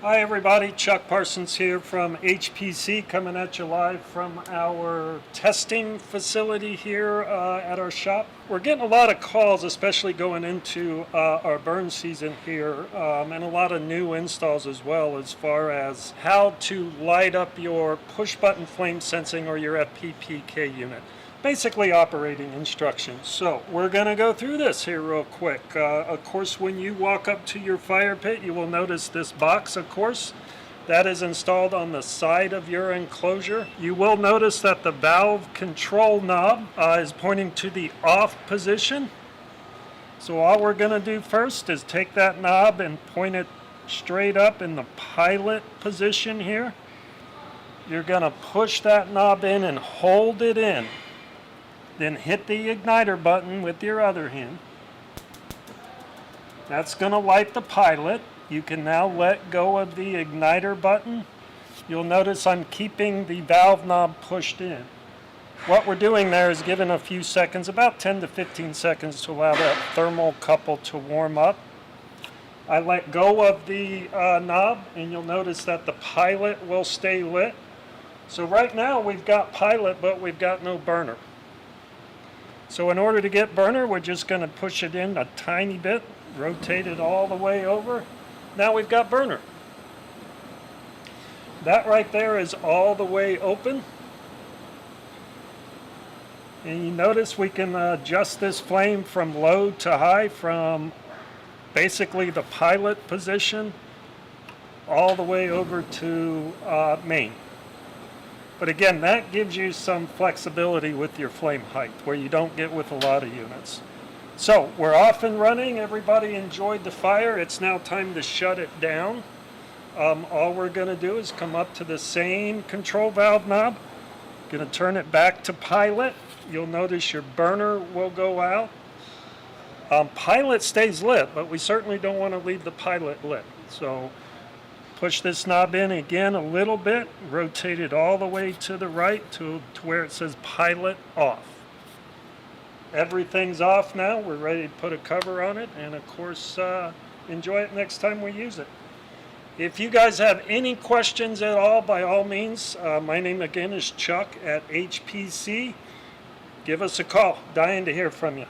Hi everybody, Chuck Parsons here from HPC, coming at you live from our testing facility here at our shop. We're getting a lot of calls, especially going into our burn season here, and a lot of new installs as well, as far as how to light up your push button flame sensing or your FPPK unit. Basically operating instructions. So we're going to go through this here real quick. Of course, when you walk up to your fire pit, you will notice this box, of course, that is installed on the side of your enclosure. You will notice that the valve control knob is pointing to the off position. So all we're going to do first is take that knob and point it straight up in the pilot position here. You're going to push that knob in and hold it in. Then hit the igniter button with your other hand. That's going to light the pilot. You can now let go of the igniter button. You'll notice I'm keeping the valve knob pushed in. What we're doing there is giving a few seconds, about 10 to 15 seconds, to allow that thermal couple to warm up. I let go of the knob, and you'll notice that the pilot will stay lit. So right now we've got pilot, but we've got no burner. So in order to get burner, we're just going to push it in a tiny bit, rotate it all the way over. Now we've got burner. That right there is all the way open. And you notice we can adjust this flame from low to high, from basically the pilot position all the way over to main. But again, that gives you some flexibility with your flame height, where you don't get with a lot of units. So we're off and running. Everybody enjoyed the fire. It's now time to shut it down. All we're going to do is come up to the same control valve knob. Going to turn it back to pilot. You'll notice your burner will go out. Pilot stays lit, but we certainly don't want to leave the pilot lit. So push this knob in again a little bit, rotate it all the way to the right to where it says pilot off. Everything's off now. We're ready to put a cover on it, and of course enjoy it next time we use it. If you guys have any questions at all, by all means, my name again is Chuck at HPC. Give us a call. Dying to hear from you.